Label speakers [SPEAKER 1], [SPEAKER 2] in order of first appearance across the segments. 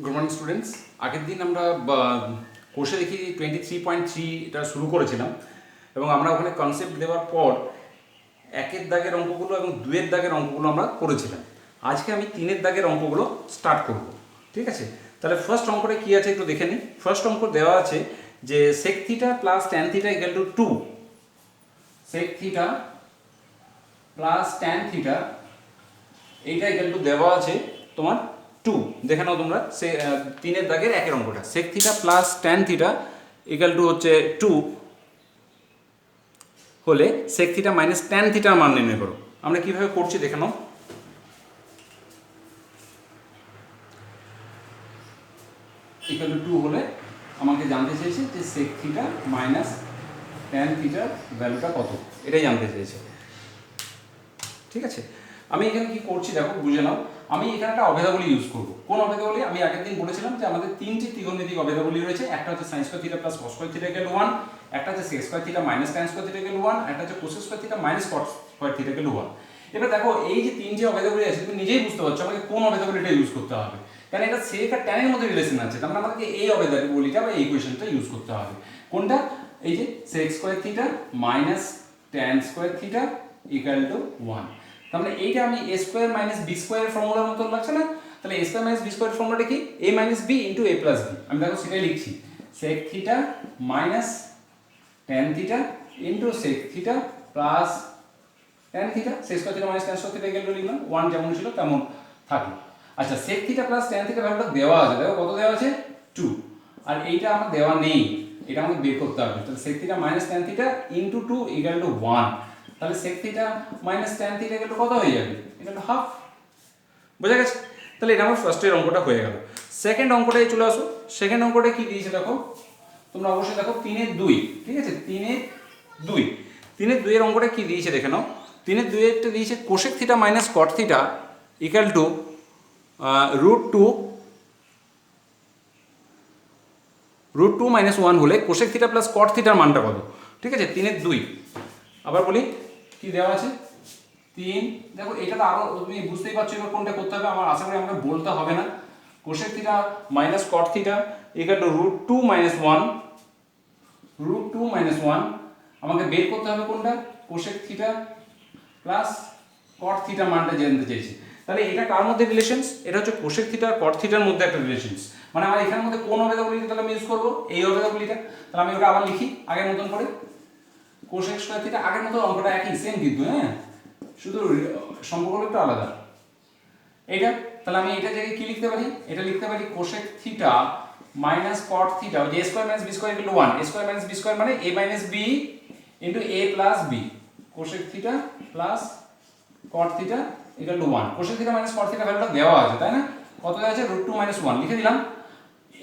[SPEAKER 1] Good morning students. আগের দিন আমরা কোর্সে দেখি 23.3 এটা শুরু করেছিলাম এবং আমরা ওখানে কনসেপ্ট দেওয়ার পর একের দাগের অঙ্কগুলো এবং দুয়ের দাগের অঙ্কগুলো আমরা করেছিলাম। আজকে আমি তিনের দাগের অঙ্কগুলো স্টার্ট করব, ঠিক আছে? তাহলে ফার্স্ট অঙ্কটা কী আছে একটু দেখে নিই। ফার্স্ট অঙ্ক দেওয়া আছে যে sec theta plus tan theta equal to 2। Sec theta plus tan theta এইটা ইকুয়াল টু দেওয়া আছে তোমার 2। দেখে নাও তোমরা, সে তিনের দাগের একের অঙ্কটা sec theta plus tan theta equal to হচ্ছে 2 হলে সেক থিটা মাইনাস ট্যান থিটার মান নির্ণয় করো। আমরা কীভাবে করছি দেখে নাও। ইকুয়াল টু 2 হলে আমাকে জানতে চেয়েছে যে সেক থিটা মাইনাস ট্যান থিটার ভ্যালুটা কত, এটাই জানতে চেয়েছে, ঠিক আছে? আমি এখানে কি করছি দেখো, বুঝে নাও। আমি এখানে একটা অভেদাবলী ইউজ করবো। কোন অভেদাবলী? আমি আগের দিন বলেছিলাম যে আমাদের তিনটি ত্রিকোণমিতিক অভেদাবলী রয়েছে। একটা হচ্ছে sine square theta plus cos square theta equal to 1, একটা হচ্ছে sec square theta minus tan square theta equal to 1, একটা হচ্ছে cos square theta minus cot square theta equal to 1। এবার দেখো এই যে তিনটি অভেদাবলী আছে, তুমি নিজেই বুঝতে পারছো আমাকে কোন অভেদাবলীটা ইউজ করতে হবে, কারণ এটা সেক আর ট্যানের মধ্যে রিলেশন আছে। তার মানে আমাকে এই অভেদাবলীটা বা এই ইকুয়েশনটা ইউজ করতে হবে। কোনটা? এই যে sec square theta minus tan square theta equal to 1। তার মানে এইটা আমি a স্কয়ার মাইনাস b স্কয়ারের ফর্মুলার মতো লাগছে না? তাহলে a স্কয়ার মাইনাস b স্কয়ারের ফর্মুলাটা কি? a minus b into a plus b। আমি দেখো সেটাই লিখছি, sec theta minus tan theta into sec theta plus tan theta. sec square theta minus tan square theta equal to লিখলাম, 1 যেমন ছিল তেমন থাকলো। আচ্ছা, sec theta plus tan theta ভ্যালুটা দেওয়া আছে, দেখো কত দেওয়া আছে? 2। আর এইটা আমার দেওয়া নেই, এটা আমাকে বের করতে হবে। তাহলে sec theta minus tan theta into 2 equal to 1। তাহলে sec theta minus tan theta equal to কত হয়ে যাবে? Equal to half. বোঝা গেছে? তাহলে এটা আমার ফার্স্টের অঙ্কটা হয়ে গেল। সেকেন্ড অঙ্কটায় চলে আসো। সেকেন্ড অঙ্কটা কি দিয়েছে দেখো, তোমরা অবশ্যই দেখো 3-এর 2, ঠিক আছে? 3-এর 2, 3-এর 2 এর অঙ্কটা কি দিয়েছে দেখে নাও। 3-এর 2 এরটা দিয়েছে cosec theta minus cot theta equal to √2 minus 1 হলে কোসেক থিটা প্লাস কট থিটার মানটা কত, ঠিক আছে? 3-এর 2। আবার বলি কি দেওয়া আছে? 3। দেখো এটা তো আরো তুমি বুঝতেই পারছো এবার কোনটা করতে হবে। আমার আশা করি আমাকে বলতে হবে না। Cosec theta minus cot theta equal to √2 minus 1, √2 minus 1। আমাকে বের করতে হবে কোনটা? Cosec theta plus cot theta মানটা জানতে চাইছি। তাহলে এটা কার মধ্যে রিলেশনস? এটা হচ্ছে কোসেক থিটা আর কট থিটার মধ্যে একটা রিলেশনস। মানে আমার এখানের মধ্যে কোন অভেদাবলীটা তাহলে আমি ইউজ করবো? এই অভেদাবলীটা। তাহলে আমি ওটা আবার লিখি আগের মতন করে। কোসেক স্কয়ার থিটা আগের মতো অঙ্কটা একই সেম কিন্তু, হ্যাঁ, শুধু সম্পর্ক একটু আলাদা। এইটা তাহলে আমি এটা জায়গায় কি লিখতে পারি? এটা লিখতে পারি cosec theta minus cot theta, যে a square minus b square equal to 1। a square minus b square মানে a minus b into a plus b। Cosec theta plus cot theta equal to 1। Cosec theta minus cot theta ভ্যালুটা দেওয়া আছে, তাই না? কত দেওয়া আছে? √2 minus 1 লিখে দিলাম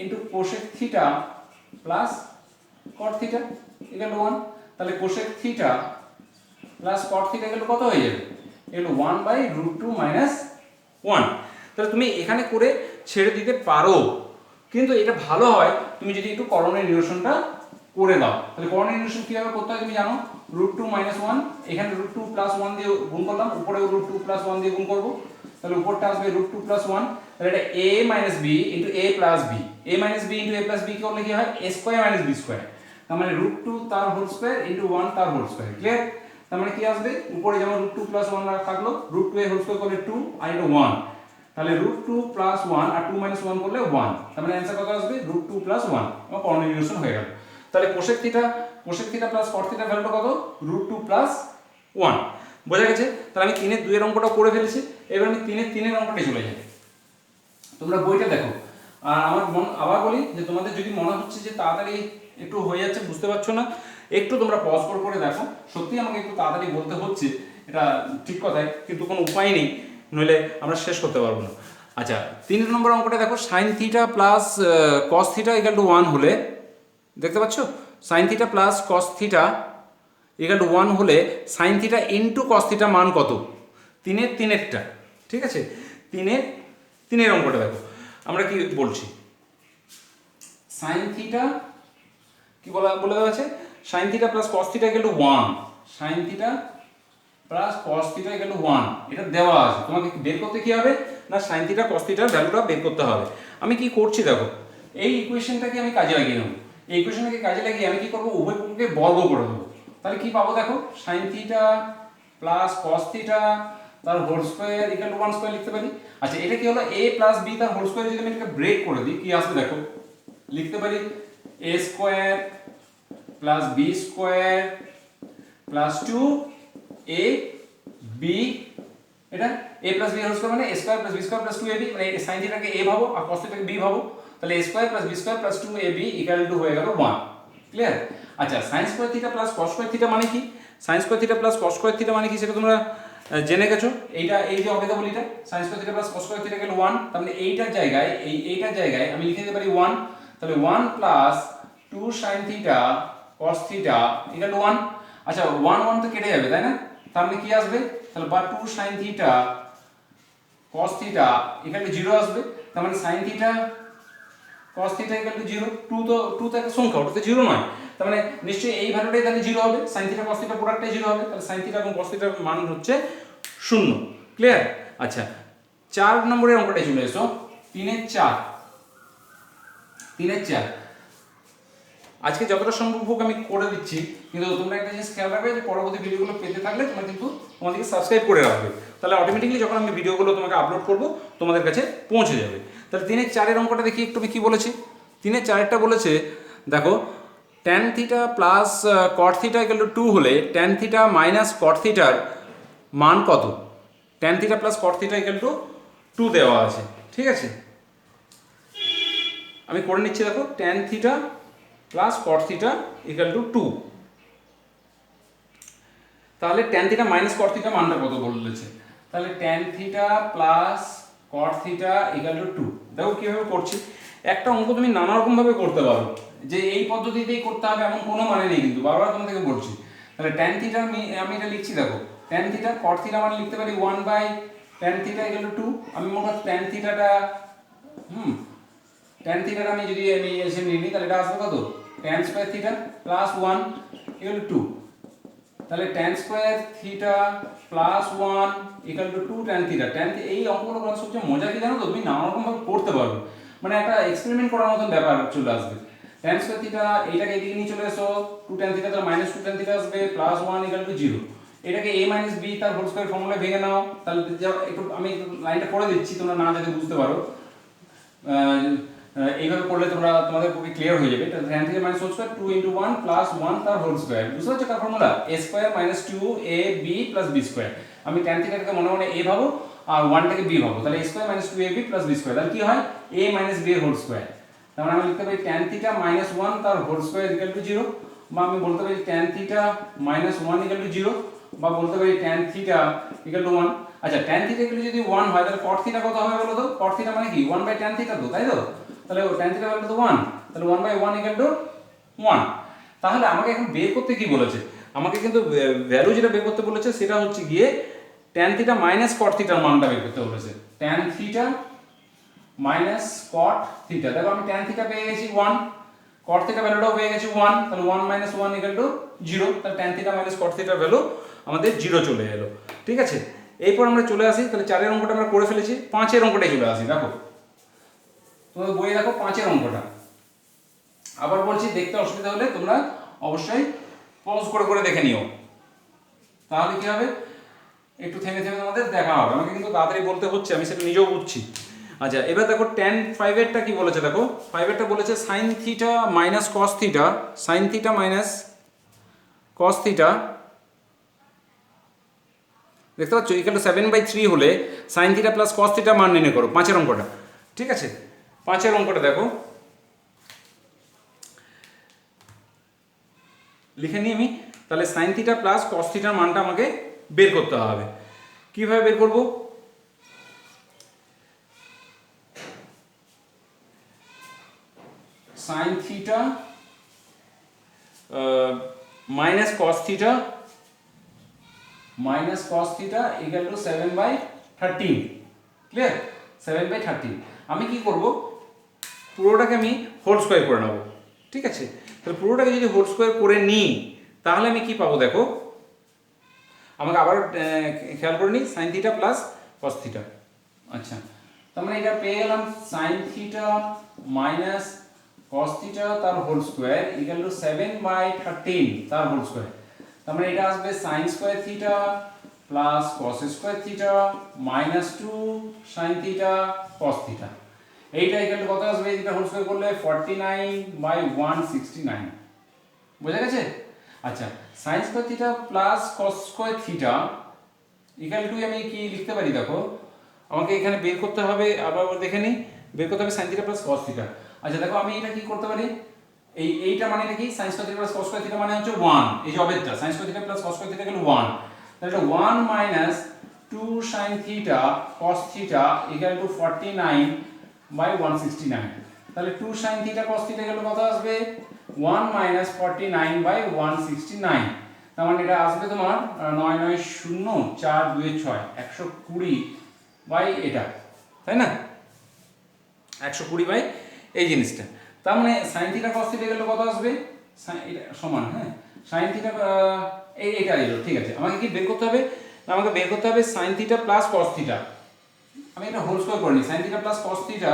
[SPEAKER 1] into cosec theta plus cot theta equal to 1। তাহলে cosec theta plus cot theta equal to কত হয়ে যাবে? এগুলো 1/√2 মাইনাস 1। তাহলে তুমি এখানে করে ছেড়ে দিতে পারো, কিন্তু এটা ভালো হয় তুমি যদি একটু করণের নিরসনটা করে দাও। তাহলে করণের নিরসন কিভাবে করতে হয় তুমি জানো। √2 মাইনাস 1, এখানে √2 প্লাস 1 দিয়ে গুণ করলাম, উপরেও √2 প্লাস 1 দিয়ে গুণ করবো। তাহলে উপরটা আসবে √2 প্লাস 1। তাহলে এটা a minus b into a plus b। a minus b into a plus b কি করলে কি হয়? a square minus b square. তার মানে √2 তার হোল স্কয়ার ইনটু 1 তার হোল স্কয়ার। ক্লিয়ার? তার মানে কি আসবে? উপরে যেমন √2 প্লাস 1 থাকলো, √2 এর হোল স্কয়ার করলে 2 আর এটা 1। তাহলে √2 প্লাস 1 আর 2 মাইনাস 1 করলে 1। তার মানে অ্যানসার কত আসবে? √2 প্লাস 1। এবং করণীয় নিরসন হয়ে গেল। তাহলে cosec theta plus cot theta ভ্যালুটা কত? √2 প্লাস 1। বোঝা গেছে? তাহলে আমি 3-এর 2 এর অঙ্কটা করে ফেলেছি। এবার আমি 3-এর 3 এর অঙ্কটাই চলে যাই। তোমরা বইটা দেখো। আর আমার আবার বলি যে তোমাদের যদি মনে হচ্ছে যে তাড়াতাড়ি একটু হয়ে যাচ্ছে, বুঝতে পারছো না, একটু তোমরা পজ করে দেখো। সত্যি আমাকে একটু তাড়াতাড়ি বলতে হচ্ছে, এটা ঠিক কথাই, কিন্তু কোনো উপায় নেই, নইলে আমরা শেষ করতে পারবো না। আচ্ছা, 3 নম্বর অঙ্কটা দেখো, sin theta plus cos theta equal to 1 হলে, দেখতে পাচ্ছ, sign theta plus cos theta equal to 1 হলে sine theta into cos theta মান কত? 3-এর 3-এরটা, ঠিক আছে? 3-এর অঙ্কটা দেখো, আমরা কি বলছি। সাইন থিটা কি বলে দেওয়া আছে? Sign theta plus cos theta equal to 1। Sign theta plus cos theta equal to 1 এটা দেওয়া আছে, তোমাকে বের করতে কি হবে না সাইন থিটা কস থিটার ভ্যালুটা বের করতে হবে। আমি কি করছি দেখো, এই ইকুয়েশনটাকে আমি কাজে লাগিয়ে নেব। এই ইকুয়েশনটাকে কাজে লাগিয়ে আমি কি করব, উভয় পক্ষকে বর্গ করে দেবো। তাহলে কি পাবো দেখো, sin theta plus cos theta তার whole square equal to 1 square লিখতে পারি। আচ্ছা এটা কি হলো, a প্লাস b তার হোল স্কয়ার, যদি আমি এটাকে ব্রেক করে দিই কি আসবে দেখো, লিখতে পারি a square plus b square plus 2ab, এটা a plus b whole square মানে a square plus b square plus 2ab, মানে sin থিটাকে a ভাবো আর cos থিটাকে b ভাবো, তাহলে a square plus b square plus 2ab equal to হয়ে গেল 1। Clear? আচ্ছা sin square theta plus cos square theta মানে কি, sin square theta plus cos square theta মানে কি সেটা তোমরা জেনে গেছো। এইটা এই যে হবে, বলি এটা sin square theta plus cos square theta গেল 1, তার মানে এইটার জায়গায় এইটার জায়গায় আমি লিখে দিতে পারি 1, তাহলে 1 plus 2 sin theta cos theta equal to 1। আচ্ছা 1 1 তো কেটে যাবে তাই না, তার মানে কি আসবে, তাহলে বা 2 sin theta cos theta equal two 0 আসবে, তার মানে sin theta cos theta equal two 0। 2 তো একটা সংখ্যা, ওটাতে 0 নয়, তার মানে নিশ্চয়ই এই ভ্যালুটাই তাহলে 0 হবে, sin থিটা cos থিটা প্রোডাক্টটাই 0 হবে, তাহলে sin থিটা এবং cos থিটার মান হচ্ছে 0। ক্লিয়ার? আচ্ছা 4 নম্বরের অঙ্কটাই চলে এসো, 3 এর 4। আজকে যতটা সম্ভব হোক আমি করে দিচ্ছি, কিন্তু তোমরা একটা জিনিস খেয়াল রাখবে যে পরবর্তী ভিডিওগুলো পেতে থাকলে তোমরা কিন্তু তোমাদেরকে সাবস্ক্রাইব করে রাখবে, তাহলে অটোমেটিক্যালি যখন আমি ভিডিওগুলো তোমাকে আপলোড করব তোমাদের কাছে পৌঁছে যাবে। তাহলে 3 এর 4 অঙ্কটা দেখি একটু, আমি কি বলেছি। 3 এর 4টা বলেছে দেখো, tan theta plus cot theta equal to 2 হলে tan থিটা মাইনাস cot থিটার মান কত। tan theta plus cot theta equal to 2 দেওয়া আছে, ঠিক আছে। আমি করে নিচ্ছি দেখো, tan theta plus cot theta equal to 2, তাহলে tan theta minus cot theta মানটা কত বলেছে, তাহলে tan theta plus cot theta equal to 2। দেখো কিভাবে করছি, একটা অঙ্ক তুমি নানা রকম ভাবে করতে পারো, যে এই পদ্ধতিতেই করতে হবে এমন কোনো মানে নেই, কিন্তু বারবার তোমাদেরকে বলছি। তাহলে tan থিটা আমি এটা লিখছি দেখো, tan থিটা cot থিটা মানে লিখতে পারি 1 by tan theta equal to 2। আমি মনে tan থিটাটা tan থিটাটা আমি যদি এসে নিয়ে নিই, তাহলে এটা আসবে কত, tan square theta plus 1 equal to 2। তাহলে tan square theta plus 1 equal to 2 tan theta. এই অঙ্কগুলো করার সবচেয়ে মজা কি জানো তো, তুমি নানা রকম ভাবে করতে পারবে, মানে একটা এক্সপেরিমেন্ট করার মতন ব্যাপার চলে আসবে। tan স্কয়ার থিটা এইটাকে এদিকে নিয়ে চলে এসো, 2 tan থিটা তাহলে মাইনাস 2 tan থিটা আসবে, প্লাস 1 ইকুয়াল টু 0। এটাকে a মাইনাস b তার হোল স্কয়ার ফর্মুলায় ভেঙে নাও, তাহলে একটু আমি লাইনটা করে দিচ্ছি, তোমরা না যদি বুঝতে পারো এইভাবে করলে তোমাদের পক্ষে ক্লিয়ার হয়ে যাবে। তাহলে tan theta minus whole square 2 into 1 plus 1 তার হোল স্কয়ার, বুঝতে পারছো কার formula, a square minus 2ab plus b square. আমি tan থিটাকে মনে মনে a ভাবো আর 1 টাকে b ভাবো, তাহলে a square minus 2ab plus b square, তাহলে কি হয় a মাইনাস b এর হোল স্কয়ার। তার মানে আমি লিখতে পারি tan থিটা মাইনাস 1 তার হোল স্কয়ার ইকুয়াল টু 0, বা আমি বলতে পারি tan theta minus 1 equal two 0, বা বলতে পারি tan থিটা ইকুয়াল টু 1। আচ্ছা tan থিটা ইকুয়াল যদি 1 হয়, তাহলে cot থিটা কত হবে বলো তো, cot থিটা মানে কি 1 বাই tan থিটা তো, তাই তো, তাহলে tan থিটা ইকুয়াল টু 1, তাহলে 1 বাই 1 ইকুয়াল টু 1। তাহলে আমাকে এখন বের করতে কি বলেছে, আমাকে কিন্তু ভ্যালু যেটা বের করতে বলেছে সেটা হচ্ছে গিয়ে tan থিটা মাইনাস cot থিটার মানটা বের করতে বলেছে, tan theta minus cot theta. দেখো আমি tan থিটা পেয়ে গেছি 1, cot থিটা ভ্যালুটাও পেয়ে গেছি 1, তাহলে 1 মাইনাস 1 ইকুয়াল টু 0, তাহলে tan থিটা মাইনাস cot থিটার ভ্যালু আমাদের 0 চলে এলো, ঠিক আছে। এরপর আমরা চলে আসি, তাহলে 4 এর অঙ্কটা আমরা করে ফেলেছি, 5 এর অঙ্কটাই চলে আসি। দেখো তোমাদের বইয়ে দেখো 5 এর অঙ্কটা, আবার বলছি দেখতে অসুবিধা হলে তোমরা অবশ্যই পজ করে করে দেখে নিও, তাহলে কি হবে একটু থেমে থেমে তোমাদের দেখা হবে, আমাকে কিন্তু তাড়াতাড়ি বলতে হচ্ছে, আমি সেটা নিজেও বুঝছি। আচ্ছা এবার দেখো tan 5 এরটা কি বলেছে, দেখো 5 এরটা বলেছে sin theta minus cos theta, sin theta minus cos theta, দেখতে পাচ্ছ ইকুয়াল টু 7/3 হলে sin theta plus cos theta মান নির্ণয় করো, 5 এর অঙ্কটা, ঠিক আছে। 5 এর অঙ্কটা দেখো লিখে নিই আমি, তাহলে sin থিটা প্লাস cos থিটার মানটা আমাকে বের করতে হবে। কিভাবে বের করব, sin theta minus cos theta equal two 7/13, clear, 7/13। আমি কি করব, পুরোটাকে আমি হোল স্কয়ার করে নেব, ঠিক আছে। তাহলে পুরোটাকে যদি হোল স্কয়ার করে নিই তাহলে আমি কি পাবো দেখো, আমাকে আবার খেয়াল করে নিই, sign theta plus cos theta. আচ্ছা, তার মানে এটা পেয়ে গেলাম sine theta minus cos theta তার হোল স্কোয়ার ইকুয়াল টু 7/13 তার হোল স্কোয়ার। তার মানে এটা আসবে sine square theta plus cos square theta minus 2 sin theta cos theta. এইটা ইকুয়াল টু কত আসবে? এটা হোল স্কোয়ার করলে 49/169। বোঝা গেছে? আচ্ছা, sine square theta plus cos square theta equal two আমি কি লিখতে পারি? দেখো, আমাকে এখানে বের করতে হবে, আবার দেখে নিই, বের করতে হবে sign theta plus cos theta. আচ্ছা দেখো, আমি এটা কি করতে পারি, এইটা মানে কি sin square theta plus cos square theta মানে হচ্ছে 1, এই যে অবেদটা sin square theta plus cos square theta গেল 1, তাহলে এটা 1 minus 2 sin theta cos theta equal to 49/169। তাহলে 2 সাইন থিটা কস থিটা গেল কত আসবে? 1 মাইনাস 49/169। তার মানে এটা আসবে তোমার 990 4 2 6 120 বাই এটা, তাই না? 120 বাই এই জিনিসটা। তার মানে সাইন থিটা কস থিটা গেলে কত আসবে? এটা সমান, হ্যাঁ, সাইন থিটা এইটা এলো, ঠিক আছে। আমাকে কি বের করতে হবে? আমাকে বের করতে হবে sign theta plus cos theta. আমি এটা হোল স্কয়ার করে নিই, sign theta plus cos theta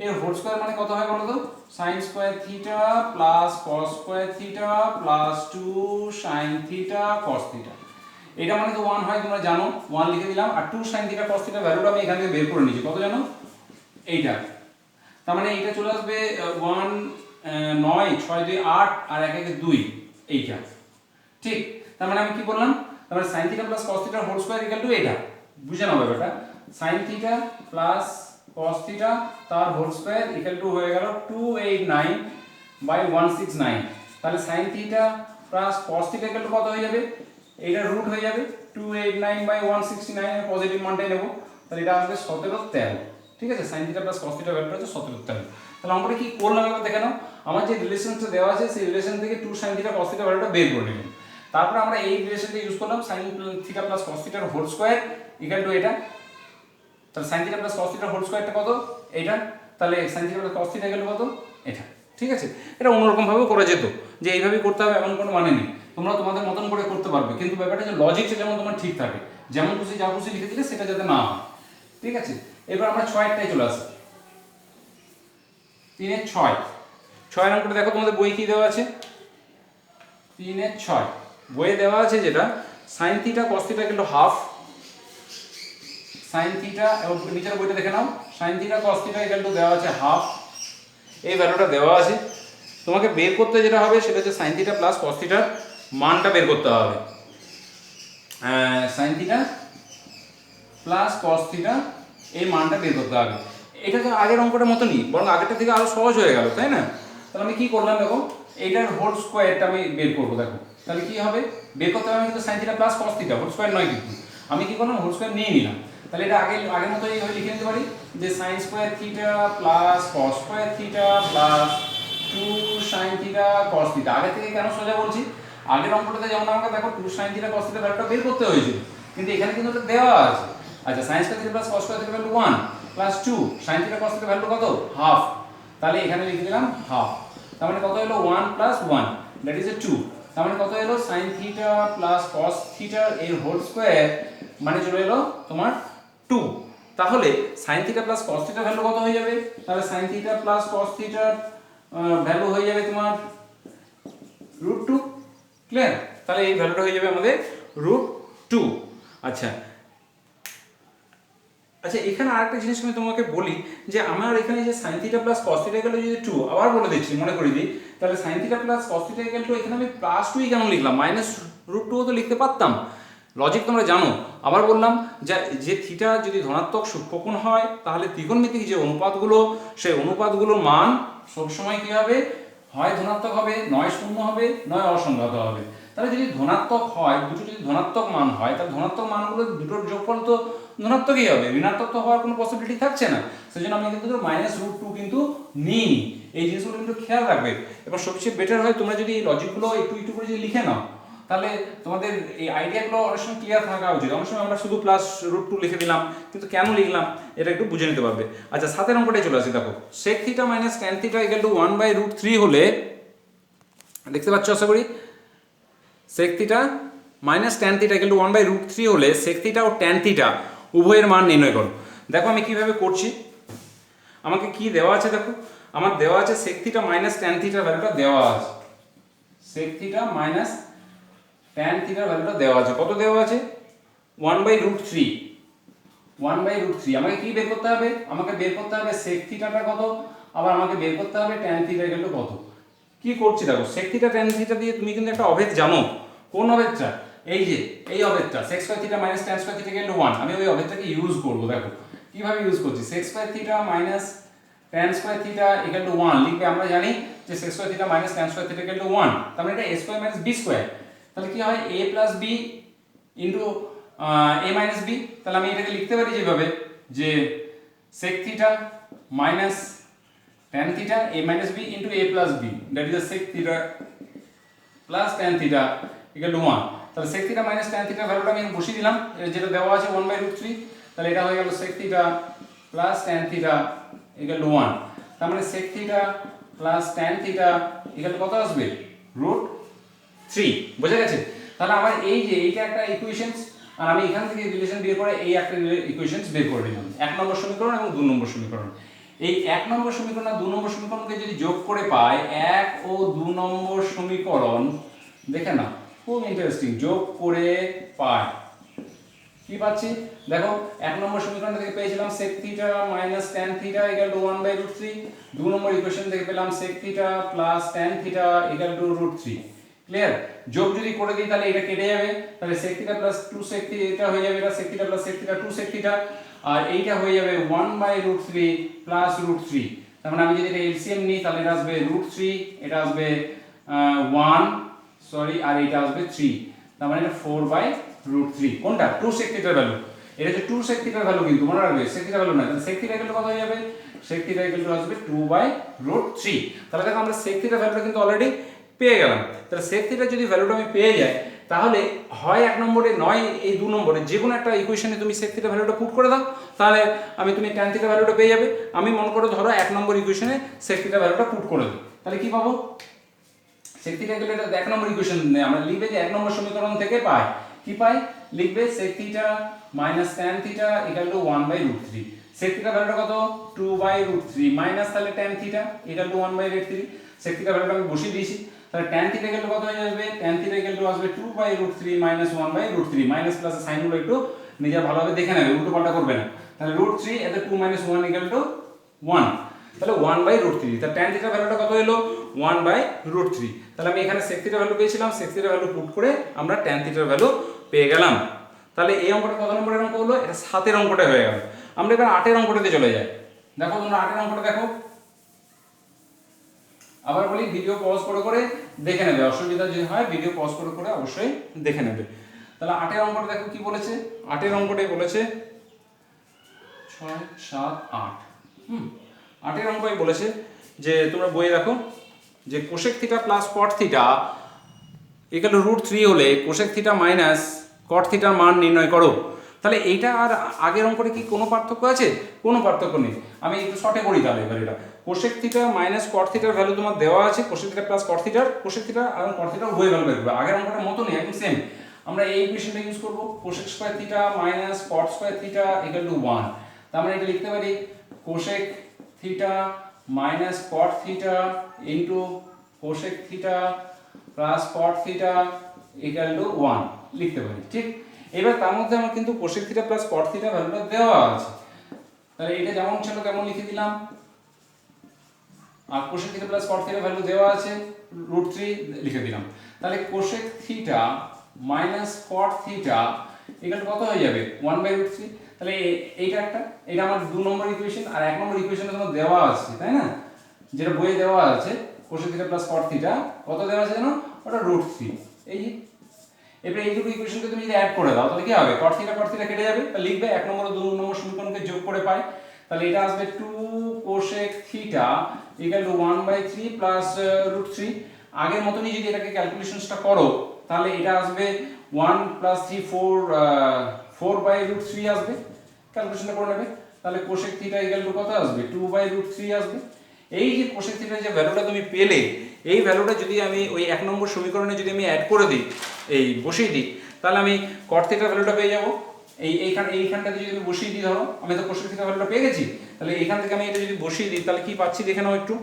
[SPEAKER 1] এর হোল স্কয়ার মানে কত হয় বলো তো? Sign square theta plus cos square theta plus 2 sin theta cos theta. এটা মানে তো 1 হয়, তোমরা জানো, 1 লিখে দিলাম। আর 2 সাইন থিটা কস থিটা ভ্যালুটা আমি এখান থেকে বের করে নিয়েছি, কত জানো? এইটা। তার মানে এইটা চলে আসবে 1 9 6 2 8 আর 1 1 2, এইটা, ঠিক। তার মানে আমি কি বললাম? তার মানে sin theta plus cos theta whole square equal to এটা, বুঝে নাও ব্যাপারটা। sin theta plus cos theta তার হোল স্কয়ার ইকুয়াল টু হয়ে গেল 289/169। তাহলে sin theta plus cos theta equal to কত হয়ে যাবে? এইটা রুট হয়ে যাবে 289/169, এর পজিটিভ মানটাই নেব, তাহলে এটা আসবে 17 13। ঠিক আছে, sin theta plus cos theta ভ্যালুটা হচ্ছে 17 13। তাহলে অঙ্কটা কি করলাম একবার দেখে নাও। আমার যে রিলেশনটা দেওয়া আছে সেই রিলেশন থেকে 2 sin থিটা cos থিটা ভ্যালুটা বের করে নিলাম। তারপর আমরা এই রিলেশনটা ইউজ করলাম, sin থিটা প্লাস cos থিটার হোল স্কয়ার ইকুয়াল টু এটা। তাহলে sin থিটা প্লাস cos থিটার হোল স্কয়ারটা কত? এটা। তাহলে sin theta plus cos theta গেল কত? এটা। ঠিক আছে, এটা অন্যরকম ভাবেও করা যেত, যে এইভাবেই করতে হবে এমন কোনো মানে নেই, তোমরা তোমাদের মতন করে করতে পারবে, কিন্তু ব্যাপারটা যে লজিকটা যেমন তোমার ঠিক থাকে, যেমন খুশি যা খুশি লিখে দিলে সেটা যাতে না হয়। ঠিক আছে, এবার আমরা 6টায় চলে আসি। 3 6 6 অঙ্কটা দেখো, তোমাদের বই কি দেওয়া আছে? 3 6 বইয়ে দেওয়া আছে যেটা sin থিটা cos থিটা কিন্তু হাফ, sin থিটা, এবং নিচের বইটা দেখে নাও, sin theta cos theta equal to দেওয়া আছে হাফ, এই ভ্যালুটা দেওয়া আছে। তোমাকে বের করতে যেটা হবে সেটা হচ্ছে sin থিটা প্লাস cos থিটার মানটা বের করতে হবে। sin theta plus cos theta এই মানটা বের করতে হবে। এটা তো আগের অঙ্কটার মতনই, বরং আগেরটা থেকে আরো সহজ হয়ে গেল, তাই না? তাহলে আমি কি করলাম দেখো, এইটার হোল স্কয়ারটা আমি বের করব। দেখো তাহলে কি হবে, বের করতে হবে কিন্তু sin theta plus cos theta, whole square নয় কিন্তু। আমি কি করলাম, হোল স্কয়ার নিয়ে নিলাম। তাহলে এটা আগের মতো এইভাবে লিখে নিতে পারি যে sin square theta plus cos square theta plus 2 sin theta cos theta. আগে থেকে কেন সোজা বলছি, আগের অঙ্কটাতে যেমন আমাকে দেখো 2 sin থিটা cos থিটা ভ্যালুটা বের করতে হয়েছিল, কিন্তু এখানে কিন্তু এটা দেওয়া আছে। আচ্ছা, sin square theta plus cos square theta value 1 plus 2 sin theta cos theta value কত? হাফ। তাহলে এখানে লিখে দিলাম হাফ। তার মানে কত হলো? 1 প্লাস 1 দ্যাট ইজ 2। তার মানে কত হলো? sin theta plus cos theta এর হোল স্কয়ার মানে চলে এলো তোমার 2। তাহলে sin theta plus cos theta value কত হয়ে যাবে? তাহলে sin থিটা প্লাস cos থিটার ভ্যালু হয়ে যাবে তোমার √2। ক্লিয়ার? তাহলে এই ভ্যালুটা হয়ে যাবে আমাদের √2। আচ্ছা আচ্ছা, এখানে আরেকটা জিনিস আমি তোমাকে বলি, যে আমার এখানে যে sin theta plus cos theta গেল যদি 2, আবার বলে দিচ্ছি, মনে করে দিই, তাহলে sin theta plus cos theta গেল 2, এখানে আমি প্লাস 2 কেন লিখলাম? -√2 তো লিখতে পারতাম। লজিক তোমরা জানো। আবার বললাম যে থিটা যদি ধনাত্মক সূক্ষ্মকোণ হয়, তাহলে ত্রিকোণমিতিক যে অনুপাতগুলো, সেই অনুপাতগুলোর মান সবসময় কি হবে? হয় ধনাত্মক হবে, নয় শূন্য হবে, নয় অসংখ্যাত হবে। তাহলে যদি ধনাত্মক হয়, দুটো যদি ধনাত্মক মান হয়, তাহলে ধনাত্মক মানগুলো দুটোর যোগফল তো ধনাত্মকই হবে, ঋণাত্মক তো হওয়ার কোনো পসিবিলিটি থাকছে না। সেজন্য আমি কিন্তু -√2 কিন্তু নিই। এই জিনিসগুলো কিন্তু খেয়াল রাখবে। এবং সবচেয়ে বেটার হয় তোমরা যদি এই লজিকগুলো একটু একটু করে যদি লিখে নাও, তাহলে তোমাদের এই আইডিয়াগুলো অনেক সময় ক্লিয়ার থাকা উচিত। অনেক সময় আমরা শুধু +√2 লিখে দিলাম, কিন্তু কেন লিখলাম এটা একটু বুঝে নিতে পারবে। আচ্ছা, 7 অঙ্কটাই চলে আসি। দেখো sec theta minus tan theta equal two 1/√3 হলে, দেখতে পাচ্ছ আশা করি, sec theta minus tan theta equal two 1/√3 হলে সেক থিটা ও ট্যান থিটা উভয়ের মান নির্ণয় করো। দেখো আমি কিভাবে করছি, আমাকে কি দেওয়া আছে দেখো, আমার দেওয়া আছে সেক থিটা মাইনাস ট্যান থিটার ভ্যালুটা দেওয়া আছে, সেক থিটা মাইনাস ট্যান থিটার ভ্যালুটা দেওয়া আছে, কত দেওয়া আছে 1/√3। 1/√3 আমাকে কি বের করতে হবে, আমাকে বের করতে হবে সেক থিটাটা কত, আবার আমাকে বের করতে হবে ট্যান থিটা ইকুয়াল টু কত। কি করছি দেখো, সেক থিটা ট্যান থিটা দিয়ে তুমি কিন্তু একটা অভেদ জানো, কোন অভেদটা, এই যে এই অভেদটা sec square theta minus tan square theta equal to 1, আমি ওই অভেদটাকে ইউজ করব। দেখো কিভাবে ইউজ করছি, sec square theta minus tan square theta equal to 1 লিখবে, আমরা জানি যে sec square theta minus tan square theta equal to 1, তার মানে এটা a square minus b square, তাহলে কি হয় a plus b into a minus b, তাহলে আমি এটাকে লিখতে পারি যেভাবে যে sec theta minus tan theta a minus b into a plus b, that is the sec theta plus tan theta equal to 1। তাহলে sec theta minus tan theta ভ্যালুটা আমি বসিয়ে দিলাম, যেটা দেওয়া আছে 1/√3, তাহলে এটা হয়ে গেল sec theta plus tan theta equal to 1। তার মানে sec theta plus tan theta equal to কত আসবে √3, বোঝা গেছে। তাহলে আমার এই যে এইটা একটা ইকুয়েশনস, আর আমি এখান থেকে রিলেশন বের করে এই একটা ইকুয়েশনস বের করে দিলাম, 1 নম্বর সমীকরণ এবং 2 নম্বর সমীকরণ। এই 1 নম্বর সমীকরণ আর 2 নম্বর সমীকরণকে যদি যোগ করে পাই, 1 ও 2 নম্বর সমীকরণ দেখে না, খুব ইন্টারেস্টিং, যোগ করে পাই কি পাচ্ছি দেখো, 1 নম্বর সমীকরণ থেকে পেয়েছিলাম sec theta minus tan theta equal two 1/√3, 2 নম্বর ইকুয়েশন থেকে পেলাম sec theta plus tan theta equal two √3। Clear, যোগ যদি করে দিই তাহলে এটা কেটে যাবে, তাহলে sec theta plus 2 sec theta এটা হয়ে যাবে, এটা sec theta plus sec theta 2 sec theta, আর এইটা হয়ে যাবে 1/√3 প্লাস √3। তার মানে আমি যদি এটা এলসিএম নিই তাহলে এটা আসবে √3, এটা আসবে 1 সরি, আর এটা আসবে 3, তার মানে এটা 4/√3। কোনটা 2 sec থিটার ভ্যালু, এটা হচ্ছে 2 sec থিটার ভ্যালু, কিন্তু মনে রাখবে sec থিটার ভ্যালু না, তাহলে sec থিটা ইকুয়াল টু কত হয়ে যাবে, sec থিটা ইকুয়াল টু আসবে 2/√3। তাহলে দেখো আমরা sec থিটার ভ্যালুটা কিন্তু অলরেডি পেয়ে গেলাম। তাহলে sec থিটার যদি ভ্যালুটা আমি পেয়ে যাই, তাহলে হয় 1 নম্বরে নয় এই 2 নম্বরে যে কোনো একটা ইকুয়েশনে তুমি sec থিটা ভ্যালুটা পুট করে দাও, তাহলে তুমি tan থিটা ভ্যালুটা পেয়ে যাবে। আমি মনে করো ধরো 1 নম্বর ইকুয়েশনে sec থিটা ভ্যালুটা পুট করে দিই, তাহলে কি পাবো, sec theta equal to 1 number equation আমরা লিখবে যে 1 নম্বর সমীকরণ থেকে পাই, কি পাই লিখবে sec theta minus tan theta equal two 1/√3, sec theta ভ্যালুটা কত 2/√3 মাইনাস তাহলে tan theta equal two 1/√3, sec theta ভ্যালুটা আমি বসিয়ে দিয়েছি, তাহলে tan থিটা ইকুয়াল টু কত হয়ে যাবে, tan থিটা ইকুয়াল টু আসবে 2/√3 মাইনাস 1/√3, মাইনাস প্লাস সাইন গুলো একটু নিজে ভালোভাবে দেখে নেবে, উল্টো পাল্টা করবে না। তাহলে √3 এতে 2 - 1 ইকুয়াল টু 1, তাহলে 1/√3, তাহলে tan থিটা ভ্যালুটা কত হলো 1/√3। তাহলে আমি এখানে sec থিটা ভ্যালু পেয়েছিলাম, sec থিটা ভ্যালু পুট করে আমরা tan থিটার ভ্যালু পেয়ে গেলাম। তাহলে এই অঙ্কটা কত নম্বরের অঙ্ক হলো, এটা 7 এর অঙ্কটা হয়ে গেল। আমরা এবার 8 এর অঙ্কটাতে চলে যাই। দেখো তোমরা 8 এর অঙ্কটা দেখো, আবার বলি ভিডিও পজ করে দেখে নেবে, অসুবিধা যদি হয় ভিডিও পজ করে অবশ্যই দেখে নেবে। তাহলে 8 এর অঙ্কটা দেখো কি বলেছে, 8 এর অঙ্কটাই বলেছে 6 7 8, 8 এর অঙ্কই বলেছে যে তোমরা বইয়ে দেখো যে cosec theta plus cot theta equal two √3 হলে কোসেক থিটা মাইনাস কট থিটার মান নির্ণয় করো। তাহলে এইটা আর আগের অঙ্কটা কি কোনো পার্থক্য আছে, কোনো পার্থক্য নেই। আমি একটু শর্টে করি তাহলে এবার, এটা কোসেক থিটা মাইনাস কট থিটার ভ্যালু তোমার দেওয়া আছে, কোসেক থিটা প্লাস কট থিটার, কোসেক থিটা আর কট থিটা উভয় ভ্যালু বের করবে, আগের অঙ্কটার মতো নেই, একদম সেম। আমরা এই ইকুয়েশনটা ইউজ করব, cosec square theta minus cot square theta equal to 1। তার মানে এটা লিখতে পারি cosec theta minus cot theta into cosec theta plus cot theta equal to 1 লিখতে পারি, ঠিক। এবার তার মধ্যে আমার কিন্তু cosec theta plus cot theta ভ্যালুটা দেওয়া আছে, তাহলে এটা যেমন ছিল তেমন লিখে দিলাম, আর cosec theta plus cot theta value দেওয়া আছে √3 লিখে দিলাম। তাহলে cosec theta minus cot theta equal কত হয়ে যাবে 1/√3। তাহলে এইটা একটা, এটা আমার 2 নম্বর ইকুয়েশন, আর 1 নম্বর ইকুয়েশনে তোমার দেওয়া আছে তাই না, যেটা বইয়ে দেওয়া আছে cosec theta plus cot theta কত দেওয়া আছে জানো, ওটা √3। এই যে এবারে এই দুটো ইকুয়েশনকে তুমি যদি অ্যাড করে দাও তাহলে কি হবে, cot থিটা কেটে যাবে, তাহলে লিখবে 1 নম্বর ও 2 নম্বর সমীকরণকে যোগ করে পাই, তাহলে এটা আসবে 2 cosec theta equal two 1/3 plus √3। আগের মতনই যদি এটাকে ক্যালকুলেশনসটা করো তাহলে এটা আসবে 1 প্লাস 3 4/√3 আসবে, ক্যালকুলেশনটা করে নেবে। তাহলে cosec থিটা ইকুয়াল টু কত আসবে 2/√3 আসবে। এই যে cosec থিটার যে ভ্যালুটা তুমি পেলে, এই ভ্যালুটা যদি আমি ওই 1 নম্বর সমীকরণে যদি আমি অ্যাড করে দিই, এই বসিয়ে দিই, তাহলে আমি কট থিটার ভ্যালুটা পেয়ে যাবো। এইখানটাতে যদি আমি বসিয়ে দিই, ধরো আমি তো কোসেক থিটার ভ্যালুটা পেয়ে গেছি, তাহলে এইখান থেকে আমি এটা যদি বসিয়ে দিই তাহলে কি পাচ্ছি দেখে নাও একটু।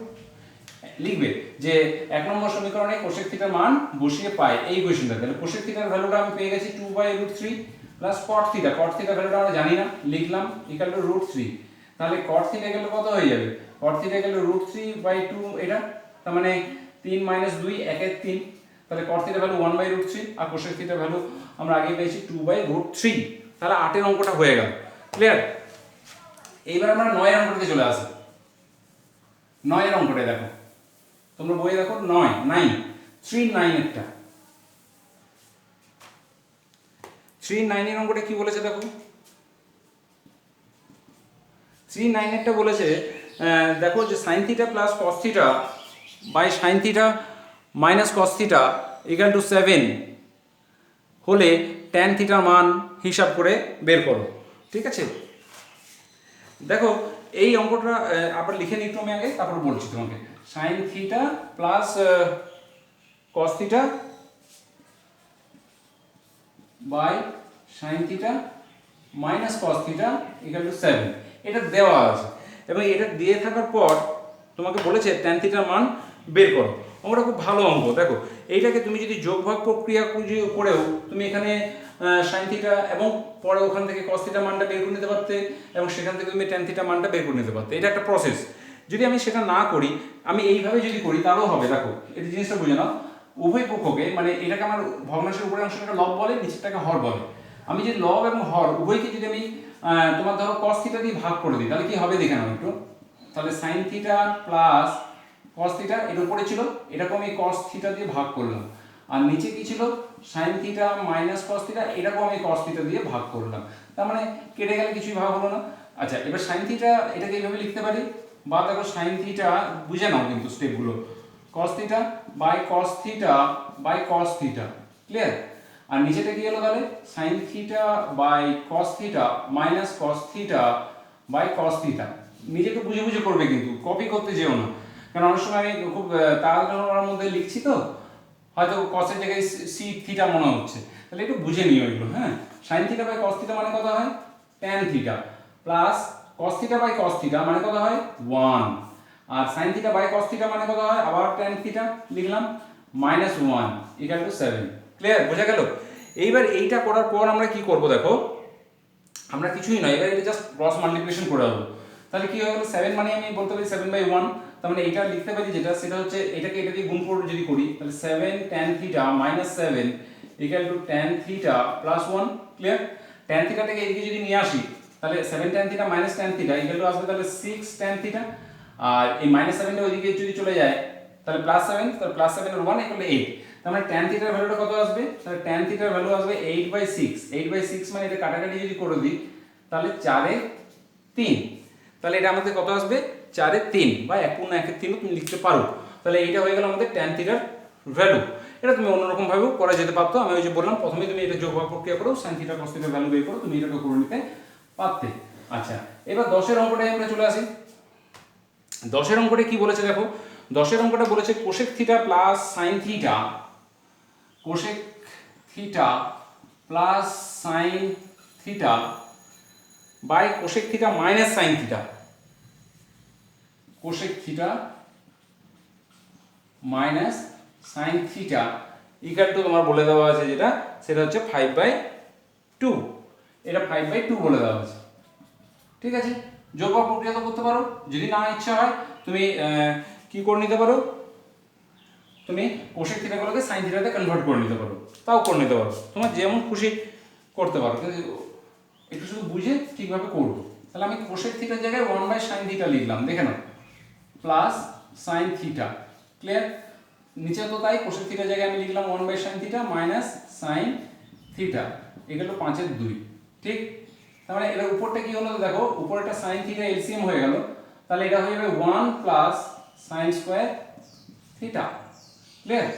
[SPEAKER 1] লিখবে যে 1 নম্বর সমীকরণে কোসেক থিটার মান বসিয়ে পাই এই ইকুয়েশনটা। তাহলে কোসেক থিটার ভ্যালুটা আমি পেয়ে গেছি 2/√3 প্লাস কট থিটা, কট থিটার ভ্যালুটা আমরা জানি না, লিখলাম ইকুয়াল টু √3। তাহলে কট থিটা গেলে কত হয়ে যাবে, কট থিটা গেলে √3/2 এটা, তার মানে 3 - 2 1 3। তাহলে কট থিটার ভ্যালু 1/√3 আর কোসেক থিটার ভ্যালু আমরা আগে পেয়েছি 2/√3। তাহলে 8 এর অঙ্কটা হয়ে গেল। ক্লিয়ার? এইবার আমরা 9 এর অঙ্কটাতে চলে আসি। 9 এর অঙ্কটা দেখো, তোমরা বইয়ে দেখো 9 3 এরটা 3 এর অঙ্কটা কি বলেছে দেখো। 3 এরটা বলেছে দেখো যে sin theta plus cos theta by sin theta minus cos theta equal to 7 হলে tan থিটার মান হিসাব করে বের করো। ঠিক আছে, দেখো এই অঙ্কটা আবার লিখে নিই একটু আমি আগে, তারপর বলছি তোমাকে। sin theta plus cos theta by sin theta minus cos theta equal to 7, এটা দেওয়া আছে এবং এটা দিয়ে থাকার পর তোমাকে বলেছে tan থিটার মান বের করো। অঙ্কটা খুব ভালো অঙ্ক। দেখো এইটাকে তুমি যদি যোগভাগ প্রক্রিয়া করেও তুমি এখানে sin থিটা এবং পরে ওখান থেকে cos থিটা মানটা বের করে নিতে পারতে এবং সেখান থেকে তুমি tan থিটা মানটা বের করে নিতে পারতে। এটা একটা প্রসেস। যদি আমি সেটা না করি, আমি এইভাবে যদি করি তাহলেও হবে। দেখো এই জিনিসটা বুঝে নাও, উভয় পক্ষকে মানে এটাকে আমার ভগ্নাংশের উপরের অংশটাকে লব বলে, নিচেরটাকে হর বলে। আমি যদি লব এবং হর উভয়কে যদি আমি তোমার ধরো cos থিটা দিয়ে ভাগ করে দিই তাহলে কি হবে দেখে নাও একটু। তাহলে sin theta plus cos theta এর উপরে ছিল, এটাকে আমি cos থিটা দিয়ে ভাগ করলাম, আর নিচে কি ছিল sin theta minus cos theta, এটাকেও আমি cos থিটা দিয়ে ভাগ করলাম। তার মানে কেটে গেলে কিছুই ভাগ হলো না। আচ্ছা, এবার sin থিটা এটাকে এইভাবে লিখতে পারি, বা দেখো sin থিটা বুঝে নাও কিন্তু স্টেপগুলো, cos theta by cos theta by cos theta. Clear? আর নিচেটা কি হলো তাহলে sin theta by cos theta minus cos theta by cos theta. নিজেকে বুঝে বুঝে করবে কিন্তু কপি করতে যেও না, কারণ অনেক সময় আমি খুব তাড়াতাড়ির মধ্যে লিখছি তো হয়তো cos এর জায়গায় c থিটা মনে হচ্ছে, তাহলে একটু বুঝে নিও এগুলো। হ্যাঁ, sin theta by cos theta মানে কত হয় tan theta, plus cos theta by cos theta মানে কত হয় 1, আর sin theta by cos theta মানে কত হয় আবার tan থিটা লিখলাম মাইনাস 1 ইকুয়াল টু 7। ক্লিয়ার? বোঝা গেল? এইবার এইটা করার পর আমরা কি করব দেখো, আমরা কিছুই নয়, এবার এটা জাস্ট ক্রস মাল্টিপ্লিকেশন করে দেবো। তাহলে কি হয়ে গেল 7 মানে আমি বলতে পারি 7/1, তার মানে এইটা লিখতে পারি যেটা সেটা হচ্ছে এটাকে এটা দিয়ে গুণ করে যদি করি তাহলে 7 tan theta minus 7 equal to tan theta plus 1। Clear? tan থিটাটাকে এদিকে যদি নিয়ে আসি তাহলে 7 tan theta minus tan theta equal two আসবে তাহলে 6 tan থিটা, আর এই মাইনাস 7টা ওইদিকে যদি চলে যায় তাহলে প্লাস 7, তাহলে প্লাস 7 এর 1 ইকুয়াল টু 8। তার মানে tan থিটার ভ্যালুটা কত আসবে, তাহলে tan থিটার ভ্যালু আসবে 8/6। 8/6 মানে এটা কাটাকাটি যদি করে দিই তাহলে 4/3। তাহলে এটা আমাদের কত আসবে 4/3 বা 1/3 তুমি লিখতে পারো। তাহলে এইটা হয়ে গেল আমাদের tan থিটার ভ্যালু। এটা তুমি অন্যরকম ভাবেও করা যেতে পারতো, আমি ওই যে বললাম প্রথমে তুমি এটা যোগভাগ প্রক্রিয়া করো, sin থিটা cos থিটার ভ্যালু বের করো, তুমি এটাকে করে নিতে পারতে। আচ্ছা, এবার 10 এর অঙ্কটায় আমরা চলে আসি। 10 এর অঙ্কটা কি বলেছে দেখো, 10 এর অঙ্কটা বলেছে cosec theta plus sin theta, cosec theta plus sin theta by cosec theta minus sin theta, cosec theta minus sin theta equal to তোমার বলে দেওয়া আছে যেটা সেটা হচ্ছে 5/2। এটা 5/2 বলে দেওয়া আছে। ঠিক আছে, যোগফল প্রক্রিয়া তো করতে পারো, যদি না ইচ্ছা হয় তুমি কি করে নিতে পারো, তুমি কোসেক থিটাগুলোকে sin থিটাতে কনভার্ট করে নিতে পারো, তাও করে নিতে পারো, তোমার যেমন খুশি করতে পারো, কিন্তু একটু শুধু বুঝে ঠিকভাবে করবো। তাহলে আমি কোসেক থিটার জায়গায় 1/sin থিটা লিখলাম, দেখে নাও, প্লাস sin থিটা। ক্লিয়ার? নিচে তো তাই, কোসেক থিটার জায়গায় আমি লিখলাম 1/sin theta minus sin theta এগুলো 5/2। ঠিক? তার মানে এর উপরটা কি হলো দেখো, উপরেটা sin থিটা এলসিএম হয়ে গেল, তাহলে এটা হয়ে যাবে 1 plus sin square theta. Clear?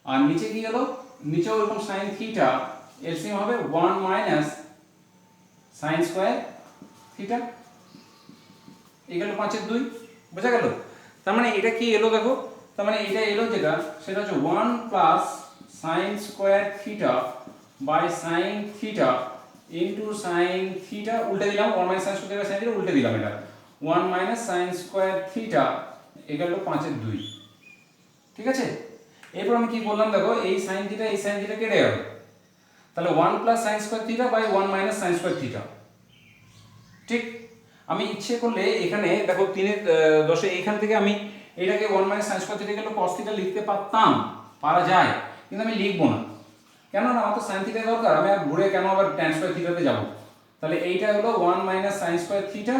[SPEAKER 1] আর নিচে কি হলো, নিচেও এরকম sin থিটা এলসিএম হবে 1 মাইনাস sin স্কয়ার থিটা এগুলো 5/2। বোঝা গেল? তার মানে এটা কি এলো দেখো, তার মানে এটা এলো যেটা সেটা হচ্ছে 1 plus sin square theta by sine theta into sine theta উল্টে দিলাম, 1 minus sine square sine theta উল্টে দিলাম, এটা 1 minus sine square theta equal to 5/2। ঠিক আছে, এরপর আমি কি বললাম দেখো, এই সাইন থিটা কেটে যাবে, তাহলে 1 plus sine square theta by 1 minus sine square theta. ঠিক, আমি ইচ্ছে করলে এখানে দেখো 3/10 এইখান থেকে আমি এটাকে 1 মাইনাস সাইন স্কয়ার থিটা গেলে cos থিটা লিখতে পারা যায়, কিন্তু আমি লিখবো না। কেন না, আমার তো সাইন থিটা দরকার, আমি আর ঘুরে কেন আবার ট্যান স্কয়ার থিটাতে যাব। তাহলে এইটা হলো 1 minus sine square theta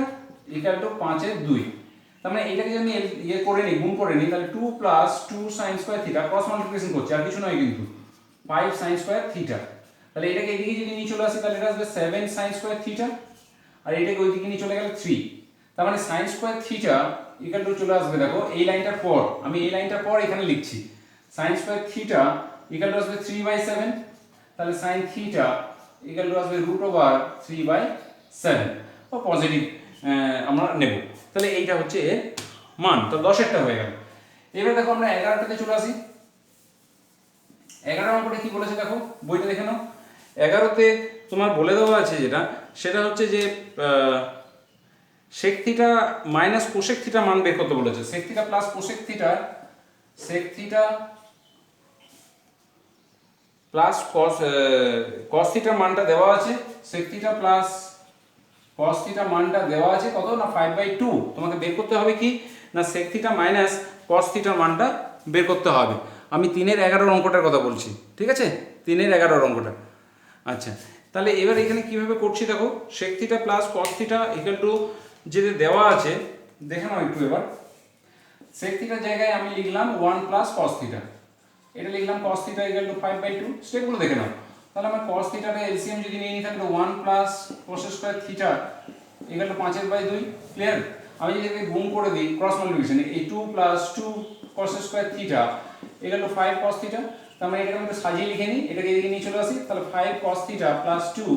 [SPEAKER 1] equal to 5/2। তার মানে এইটাকে যদি আমি ইয়ে করে নিই, গুণ করে নিই, তাহলে 2 plus 2 sign square theta, cross multiplication করছি আর কিছু নয় কিন্তু, 5 সাইন স্কয়ার থিটা। তাহলে এটাকে এদিকে যদি নিয়ে চলে আসি তাহলে এটা আসবে 7 সাইন স্কয়ার থিটা, আর এটাকে ওইদিকে নিয়ে চলে গেলে 3। তার মানে sign square theta equal two চলে আসবে, দেখো এই লাইনটার পর, আমি এই লাইনটার পর এখানে লিখছি, sign square theta equal two আসবে 3/7। তাহলে সাইন থিটা ইকুয়াল টু আসবে √3/7, ও পজিটিভ আমরা নেব। তাহলে এইটা হচ্ছে এর মান। তো 10-এরটা হয়ে গেল। এবার দেখো আমরা 11টাতে চলে আসি। 11 অঙ্কটা কি বলেছে দেখো, বইটা দেখে নাও। 11তে তোমার বলে দেওয়া আছে যেটা, সেটা হচ্ছে যে sec theta minus cosec theta মান বের করতে বলেছে। sec theta plus cosec theta, sec theta plus cos থিটার মানটা দেওয়া আছে, sec theta plus cos theta মানটা দেওয়া আছে কত না 5/2। তোমাকে বের করতে হবে কি না sec থিটা মাইনাস cos থিটার মানটা বের করতে হবে। আমি 3/11 অঙ্কটার কথা বলছি, ঠিক আছে, 3/11 অঙ্কটা। আচ্ছা, তাহলে এবার এখানে কিভাবে করছি দেখো, sec theta plus cos theta equal two যেটা দেওয়া আছে দেখে নাও একটু। এবার sec থিটার জায়গায় আমি লিখলাম 1 প্লাস cos থিটা, এটা লিখলাম cos থিটা ইকুয়াল টু 5/2। স্টেপগুলো দেখে নাও। তাহলে আমরা cos থিটাটা এলসিএম যদি নিয়ে নিই তাহলে 1 plus cos square theta equal to 5/2। Clear? আমি যদি এটাকে গুণ করে দিই ক্রস মাল্টিপ্লিকেশন, এই 2 plus 2 cos square theta equal two 5 cos theta. তার মানে এটাকে আমরা সাজিয়ে লিখে নিই, এটাকে এদিকে নিয়ে চলে আসি, তাহলে 5 cos theta plus 2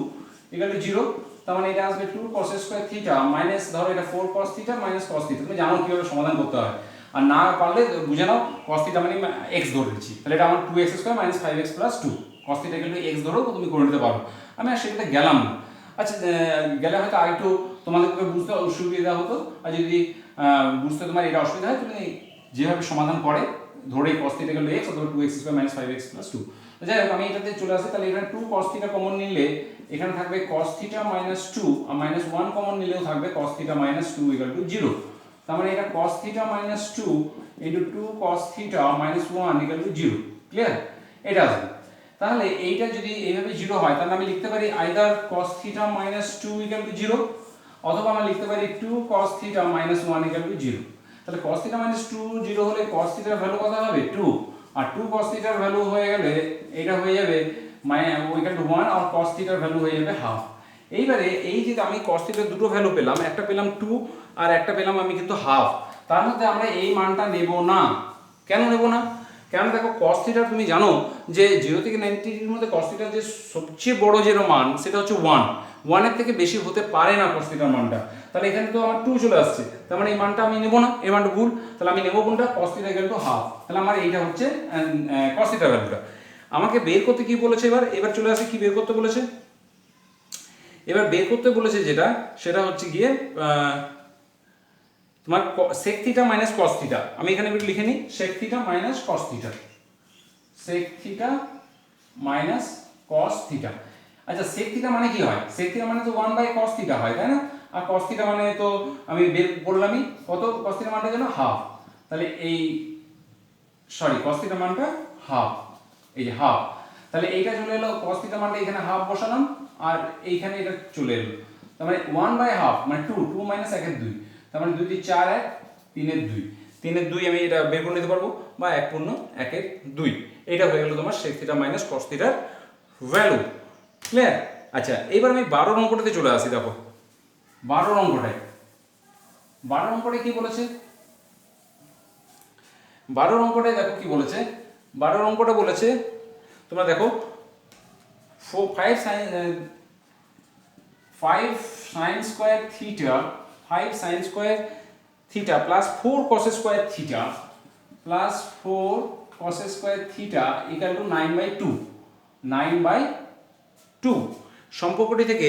[SPEAKER 1] equal to 0। তার মানে এটা আসবে 2 cos স্কয়ার থিটা মাইনাস, ধরো এটা 4 cos theta minus cos theta. তুমি জানো কিভাবে সমাধান করতে হয়, আর না পারলে বুঝে নাও cos থিটা মানে x ধরে নিচ্ছি, তাহলে এটা আমার 2x square minus 5x plus 2। cos theta equal two x ধরো তুমি করে নিতে পারো, আমি আর সেটাতে গেলাম না। আচ্ছা, গেলে হয়তো আরেকটু তোমাদেরকে বুঝতে অসুবিধা হতো, আর যদি বুঝতে তোমার এটা অসুবিধা হয় তুমি যেভাবে সমাধান করে ধরে cos theta equal two x অথবা 2x square minus 5x plus 2। যাই হোক, আমি এটাতে চলে আসি, তাহলে এখানে 2 cos থিটা কমন নিলে এখানে থাকবে cos থিটা মাইনাস 2, আর মাইনাস 1 কমন নিলেও থাকবে cos theta minus 2 equal to 0। তার মানে এটা cos theta minus 2 into 2 cos theta minus 1 equal two 0। Clear? এটা আসবে। তাহলে এইটা যদি এইভাবে 0 হয় তাহলে আমি লিখতে পারি either cos theta minus 2 equal to 0, অথবা আমরা লিখতে পারি 2 cos theta minus 1 equal two 0। তাহলে cos থিটা মাইনাস 2 0 হলে cos থিটার ভ্যালু কত হবে 2, আর 2 cos থিটার ভ্যালু হয়ে গেলে এটা হয়ে যাবে ইকুয়াল টু 1, আর cos থিটার ভ্যালু হয়ে যাবে হাফ। এইবারে এই যে আমি cos থিটার দুটো ভ্যালু পেলাম, একটা পেলাম 2 আর একটা পেলাম আমি কিন্তু হাফ, তার মধ্যে আমরা এই মানটা নেব না। কেন নেব না? কেন দেখো cos থিটা তুমি জানো যে 0 থেকে 90 ডিগ্রির মধ্যে cos থিটার যে সবচেয়ে বড় যে মান সেটা হচ্ছে 1 এর থেকে বেশি হতে পারে না cos থিটার মানটা। তাহলে এখানে তো আমার 2 চলে আসছে, তার মানে এই মানটা আমি নেব না, এই মানটা ভুল। তাহলে আমি নেব কোনটা? cos theta equal to half. তাহলে আমার এইটা হচ্ছে cos থিটার ভ্যালুটা। আমাকে বের করতে কি বলেছে, এবার চলে আসে কি বের করতে বলেছে। এবার বের করতে বলেছে যেটা, সেটা হচ্ছে গিয়ে তোমার sec theta minus cos theta. আমি এখানে একটু লিখে নিই, sec theta minus cos theta, sec theta minus cos theta. আচ্ছা, sec থিটা মানে কি হয়? sec থিটা মানে তো 1/cos থিটা হয়, তাই না? আর cos থিটা মানে তো আমি বের করলামই, কত cos থিটা মানটা যেন হাফ। তাহলে এই cos থিটা মানটা হাফ, এই যে হাফ। তাহলে এইটা চলে এলো, cos থিটা মানটা এখানে হাফ বসালাম, আর এইখানে এটা চলে এলো। তার মানে 1/2 মানে 2 মাইনাস 1/2, তার মানে 2 × 4 1 3 3/2 আমি এটা বের করে নিতে পারবো, বা 1/2। এটা হয়ে গেল তোমার sec থিটা মাইনাস cos থিটার ভ্যালু। ক্লিয়ার? আচ্ছা, এবার আমি 12 অঙ্কটাতে চলে আসি। দেখো 12 অঙ্কটায় কি বলেছে, 12 অঙ্কটায় দেখো কি বলেছে। 12 অঙ্কটা বলেছে তোমরা দেখো 5 sin square theta plus 4 cos square theta plus 4 cos square theta equal to 9/2 টু সম্পর্কটি থেকে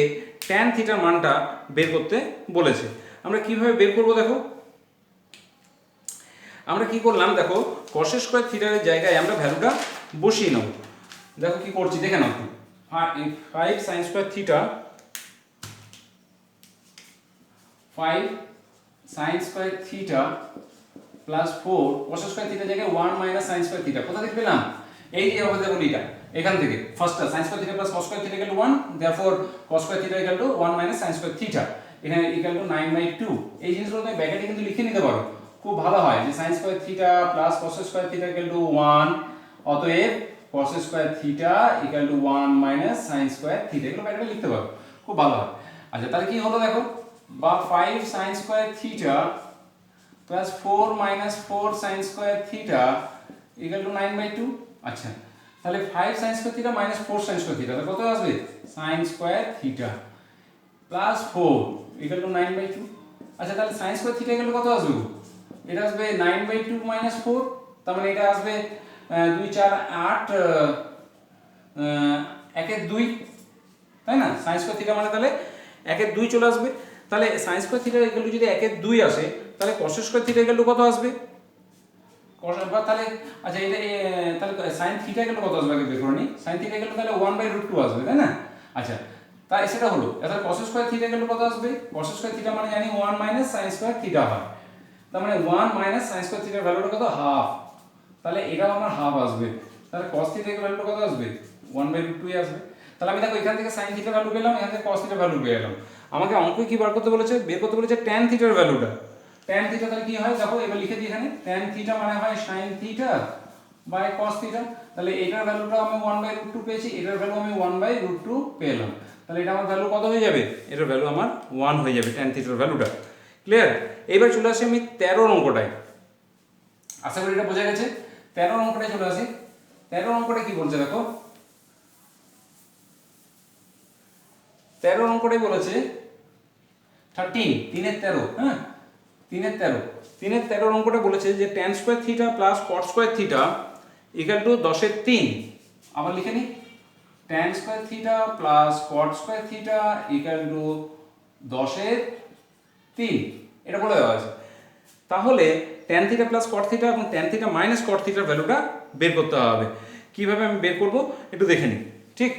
[SPEAKER 1] ট্যান থিটার মানটা বের করতে বলেছে। আমরা কিভাবে বের করব দেখো, আমরা কি করলাম দেখো, cos স্কয়ার থিটার জায়গায় আমরা ভ্যালুটা বসিয়ে নেব। দেখো কি করছি দেখে নাও, 5 sin square theta, 5 sin square theta plus 4 cos square থিটার জায়গায় 1 মাইনাস sin স্কয়ার থিটা কোথা থেকে পেলাম, এই যে হবে দেখো এটা এখান থেকে ফার্স্টটা sin square theta plus cos square theta equal to 1, therefore cos square theta equal to 1 minus sin square theta, এখানে ইকুয়াল টু 9/2। এই জিনিসগুলো তুমি ব্র্যাকেটে কিন্তু লিখে নিতে পারো, খুব ভালো হয় যে sin square theta plus cos square theta equal to 1, অতএব cos square theta equal to 1 minus sin square theta, এগুলো ব্র্যাকেটে লিখতে পারো, খুব ভালো হয়। আচ্ছা তাহলে কি হলো দেখো, বা 5 sin square theta plus 4 minus 4 sin square theta equal to 9/2। আচ্ছা তাহলে 5 sin square theta minus 4 sin square theta কত আসবে, sin square theta plus 4 equal to 9/2। আচ্ছা তাহলে sin square theta equal to কত আসবে, এটা আসবে 9/2 মাইনাস 4, তার মানে এটা আসবে 2 4 8 1 এর 2, তাই না? sin স্কয়ার থিটা মানে তাহলে 1 এর 2 চলে আসবে। তাহলে sin square theta equal two যদি 1 এর 2 আসে, তাহলে cos square theta equal to কত আসবে, cos বা তাহলে আচ্ছা এটা তাহলে sin থিটা ইকুয়াল টু কত আসবে আগে বের করে নিই, sin থিটা ইকুয়াল টু তাহলে 1/√2 আসবে, তাই না? আচ্ছা তাই সেটা হলো, তাহলে cos square theta equal to কত আসবে, cos স্কয়ার থিটা মানে জানি 1 মাইনাস sin স্কয়ার থিটা হয়, তার মানে 1 মাইনাস sin স্কয়ার থিটার ভ্যালুটা কত, হাফ, তাহলে এটাও আমার হাফ আসবে। তাহলে cos থিটা এর ভ্যালুটা কত আসবে, 1/√2 আসবে। তাহলে আমি দেখো এখান থেকে sin থিটার ভ্যালু পেলাম, এখান থেকে cos থিটার ভ্যালু পেয়ে গেলাম। আমাকে অঙ্কে কি বার করতে বলেছে, বের করতে বলেছে tan থিটার ভ্যালুটা। tan থিটা তাহলে কি হয় দেখো, এবার লিখে দিই এখানে, tan থিটা মানে হয় sin theta by cos theta. তাহলে এটার ভ্যালুটা আমি 1/√2 পেয়েছি, এটার ভ্যালু আমি 1/√2 পেলাম। তাহলে এটা আমার ভ্যালু কত হয়ে যাবে, এটার ভ্যালু আমার 1 হয়ে যাবে tan থিটার ভ্যালুটা। ক্লিয়ার? এবার চলে আসি আমি 13 অঙ্কটায়, আশা করি এটা বোঝা গেছে। 13 অঙ্কটায় চলে আসি। 13 অঙ্কটা কি বলছে দেখো, 13 অঙ্কটাই বলেছে 13 3 এর 13, হ্যাঁ 3 এর 13, 3 এর 13 অঙ্কটা বলেছে যে tan square theta plus cot square theta equal two 10 এর 3। আবার লিখে নি, tan square theta plus cot square theta equal two 10 এর 3, এটা বলে দেওয়া আছে। তাহলে tan theta plus cot theta এবং tan থিটা মাইনাস cot থিটার ভ্যালুটা বের করতে হবে। কিভাবে আমি বের করব একটু দেখে নিই, ঠিক?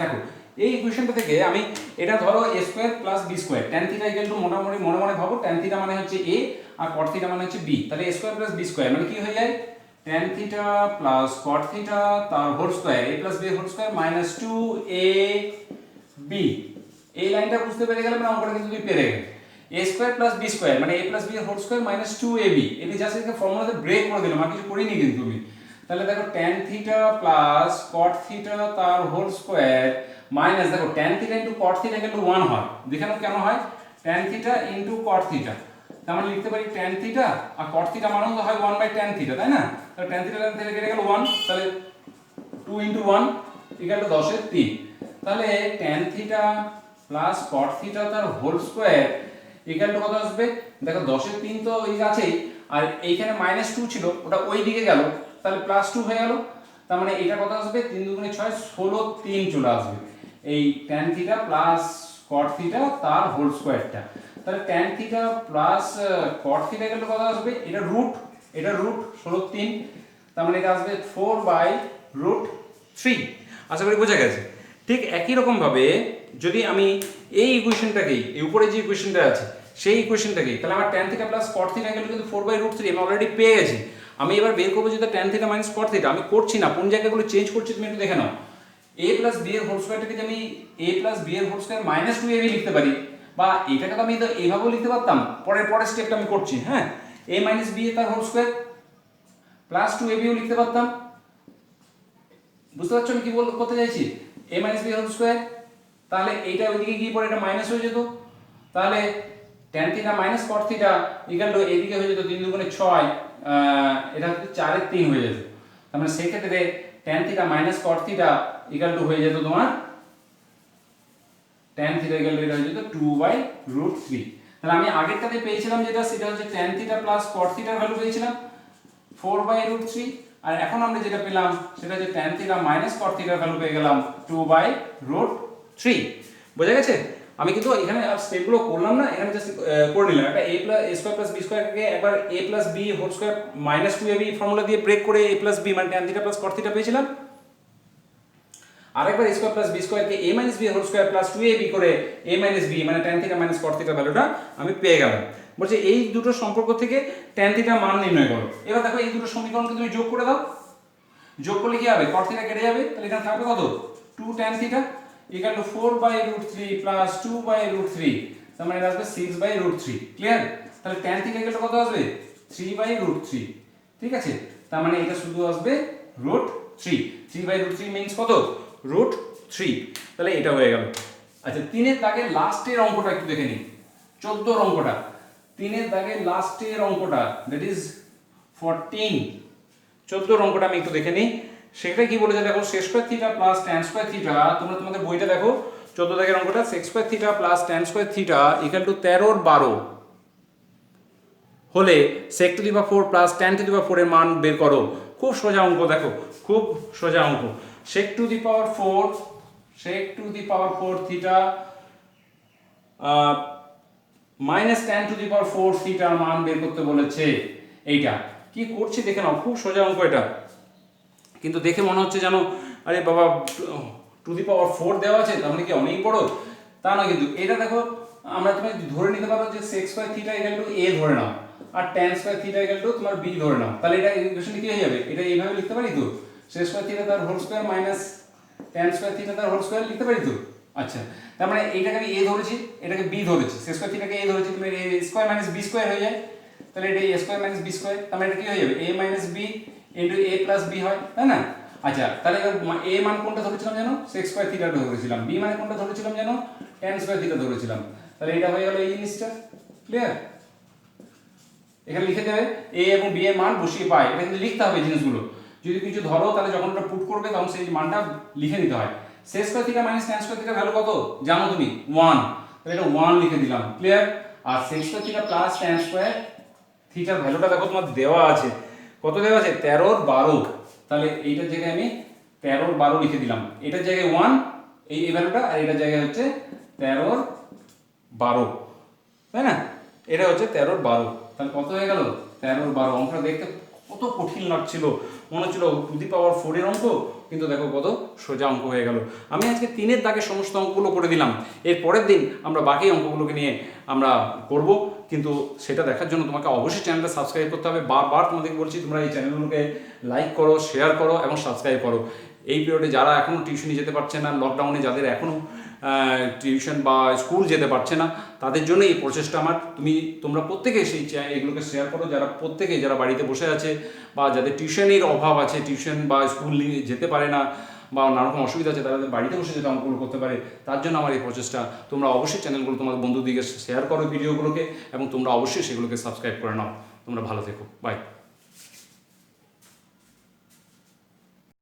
[SPEAKER 1] দেখো এই ইকুয়েশনটা থেকে আমি এটা ধরো a square plus b square, tan theta equal two মোটামুটি মনে মনে ভাবো, tan থিটা মানে হচ্ছে a আর cot থিটা মানে হচ্ছে b, তাহলে a square plus b square মানে কি হয়ে যায়, tan theta plus cot theta তার whole square a plus b whole square minus 2ab। এই লাইনটা বুঝতে পেরে গেলে মানে অঙ্কটা কিন্তু তুমি পেরে গেলে। a square plus b square মানে a plus b whole square minus 2ab, এটা জাস্ট একটা ফর্মুলাতে ব্রেক করে দিলাম, আর কিছু করিনি কিন্তু তুমি। তাহলে দেখো tan theta plus cot theta তার হোল স্কয়ার মাইনাস দেখো tan theta into cot theta equal to 1 হয়, দেখে নাও কেন হয়, tan theta into cot theta, তার মানে লিখতে পারি tan থিটা আর cot থিটা মানেও তো হয় 1/tan থিটা, তাই না? তাহলে tan থিটা থেকে কেটে গেল 1, তাহলে 2 ইনটু 1 ইকুয়াল টু 10 এর 3। তাহলে tan theta plus cot theta তার হোল স্কয়ার ইকুয়াল টু কত আসবে, দেখো 10 এর 3 তো এই আছেই, আর এইখানে -2 ছিল ওটা ওই দিকে গেল, তাহলে +2 হয়ে গেল, তার মানে এটা কত আসবে, 3 দুগুণে 6 16 3 চলে আসবে এই tan theta plus cot theta তার হোল স্কয়ারটা। তাহলে tan theta plus cot theta গেলে কত আসবে, এটা রুট 16 3, তার মানে এটা আসবে 4/√3। আশা করি বোঝা গেছে। ঠিক একই রকম ভাবে যদি আমি এই ইকুয়েশনটাকেই, এই উপরে যে ইকুয়েশনটা আছে সেই ইকুয়েশনটাকেই, তাহলে আমার tan theta plus cot theta গেলে কিন্তু 4/√3 আমি অলরেডি পেয়ে গেছি। আমি এবার বের করবো যেটা tan theta minus cot theta, আমি করছি না, কোন জায়গাগুলো চেঞ্জ করছি তুমি একটু দেখে নাও। a প্লাস b এর হোল স্কয়ারটাকে আমি a প্লাস b এর হোল স্কয়ার মাইনাস 2ab লিখতে পারি, বা এটাকে তো আমি তো এইভাবেও লিখতে পারতাম, পরের স্টেপটা আমি করছি, হ্যাঁ a মাইনাস b তার হোল স্কয়ার প্লাস 2ab ও লিখতে পারতাম। বুঝতে পারছো আমি কি করতে চাইছি, a minus b whole square, তাহলে এইটা ওইদিকে গিয়ে পরে এটা মাইনাস হয়ে যেত, তাহলে tan theta minus cot theta equal two এইদিকে হয়ে যেত 3 দুগুণে 6, এটা হচ্ছে 4 এর 3 হয়ে যেত, তার মানে সেই ক্ষেত্রে tan theta minus cot theta equal to হয়ে যেত তোমার tan থিটা ইকুয়াল টু এটা হয়ে যেত 2/√3। তাহলে আমি আগেরটাতে পেয়েছিলাম যেটা, সেটা হচ্ছে tan থিটা প্লাস cot থিটার ভ্যালু পেয়েছিলাম 4/√3, আর এখন আমরা যেটা পেলাম সেটা হচ্ছে tan থিটা মাইনাস cot থিটার ভ্যালু পেয়ে গেলাম 2/√3। বোঝা গেছে? আমি কিন্তু এখানে আর স্টেপগুলো করলাম না, এখানে জাস্ট করে নিলাম। একটা a স্কয়ার প্লাস বি স্কয়ারকে একবার a plus B whole square minus 2ab formula দিয়ে ব্রেক করে a প্লাস বি মানে tan theta plus cot theta পেয়েছিলাম। আরেকবার a স্কয়ার প্লাস বি স্কয়ারকে a minus B whole square plus 2ab করে a minus B মানে tan theta minus cot theta ভ্যালুটা আমি পেয়ে গেলাম। বলছে এই দুটো সম্পর্ক থেকে tan থিটা মান নির্ণয় করো। এবার দেখো এই দুটো সমীকরণকে তুমি যোগ করে দাও। যোগ করলে কি হবে? cot থিটা কেটে যাবে, তাহলে এখানে থাকবে কত? 2 tan theta equal to 4/√3 plus 2/√3, তার মানে আসবে 6/√3। ক্লিয়ার? তাহলে tan থিটা equal to কত আসবে? 3/√3। ঠিক আছে, তার মানে এটা শুধু আসবে √3। 3/√3 মিন্স কত? √3। তাহলে এটা হয়ে গেল। আচ্ছা, 3 এর দাগের লাস্টের অঙ্কটা একটু দেখে নিই। 14 এর অঙ্কটা, 3 এর দাগের লাস্টের অঙ্কটা, দ্যাট ইজ 14। 14 এর অঙ্কটা আমি একটু দেখে নিই। সেটা কি বলেছে দেখো, sec square theta plus tan square theta, তোমরা তোমাদের বইটা দেখো 14 দাগের অঙ্কটা, sec square theta plus tan square theta equal to 13/12 হলে sec টু দি পাওয়ার 4 প্লাস tan টু দি পাওয়ার 4 এর মান বের করো। খুব সোজা অঙ্ক, দেখো খুব সোজা অঙ্ক। sec to the power 4 theta minus tan to the power 4 থিটার মান বের করতে বলেছে। এইটা কি করছি দেখে নাও, খুব সোজা অঙ্ক এটা। কিন্তু দেখে মনে হচ্ছে যেন আরে বাবা টু দি পাওয়ার 4 দেওয়া আছে, তার মানে কি অনেক বড়, তা না। কিন্তু এটা দেখো, আমরা তুমি ধরে নিতে পারো যে sec square theta equal two a ধরে নাও, আর tan square theta equal to তোমার b ধরে নাও। তাহলে এটা ইকুয়েশন কি হয়ে যাবে? এটা এইভাবে লিখতে পারি তো, sec স্কয়ার থিটা তার whole square minus tan square theta তার হোল স্কয়ার লিখতে পারি তো। আচ্ছা, তার মানে এইটাকে আমি a ধরেছি, এটাকে b ধরেছি, sec স্কয়ার থিটাকে a ধরেছি, তুমি a square minus b square হয়ে যায়। তাহলে এটা a square minus b square, তার মানে এটা কি হয়ে যাবে? a minus b into a plus b হয়, তাই না? আচ্ছা, তাহলে a মান কোনটা ধরেছিলাম জানো? sec স্কয়ার থিটাটা ধরেছিলাম। b মানে কোনটা ধরেছিলাম জানো? tan স্কয়ার থিটা ধরেছিলাম। তাহলে এটা হয়ে গেল এই জিনিসটা। ক্লিয়ার? এখানে লিখে দেবে a এবং b এর মান বসিয়ে পাই, এটা কিন্তু লিখতে হবে জিনিসগুলো। যদি কিছু ধরো তাহলে যখন ওটা পুট করবে তখন সেই মানটা লিখে নিতে হয়। sec square theta minus tan square theta value কত জানো তুমি? 1। তাহলে এটা 1 লিখে দিলাম। ক্লিয়ার? আর sec square theta plus tan square থিটার ভ্যালুটা দেখো তোমার দেওয়া আছে। কত দেওয়া আছে? 13/12। তাহলে এইটার জায়গায় আমি 13/12 লিখে দিলাম। এটার জায়গায় 1 এই ভ্যালুটা, আর এটার জায়গায় হচ্ছে 13/12, তাই না? এটা হচ্ছে 13/12। তাহলে কত হয়ে গেল? 13/12। অঙ্কটা দেখতে কত কঠিন লাগছিল, মনে হচ্ছিল টু দি পাওয়ার 4 এর অঙ্ক, কিন্তু দেখো কত সোজা অঙ্ক হয়ে গেল। আমি আজকে 3 এর দাগে সমস্ত অঙ্কগুলো করে দিলাম। এর পরের দিন আমরা বাকি অঙ্কগুলোকে নিয়ে আমরা করব, কিন্তু সেটা দেখার জন্য তোমাকে অবশ্যই চ্যানেলটা সাবস্ক্রাইব করতে হবে। বারবার তোমাদেরকে বলছি, তোমরা এই চ্যানেলগুলোকে লাইক করো, শেয়ার করো এবং সাবস্ক্রাইব করো। এই পিরিয়ডে যারা এখনও টিউশনি যেতে পারছে না, লকডাউনে যাদের এখনও টিউশন বা স্কুল যেতে পারছে না, তাদের জন্য এই প্রচেষ্টা আমার। তোমরা প্রত্যেকে সেই এগুলোকে শেয়ার করো, যারা বাড়িতে বসে আছে বা যাদের টিউশনের অভাব আছে, টিউশন বা স্কুল যেতে পারে না বা নানা রকম অসুবিধা আছে, তারা বাড়িতে বসে যেতে অঙ্কগুলো করতে পারে, তার জন্য আমার এই প্রচেষ্টা। তোমরা অবশ্যই চ্যানেলগুলো তোমাদের বন্ধুদিকে শেয়ার করো ভিডিওগুলোকে, এবং তোমরা অবশ্যই সেগুলোকে সাবস্ক্রাইব করে নাও। তোমরা ভালো থেকো, বাই।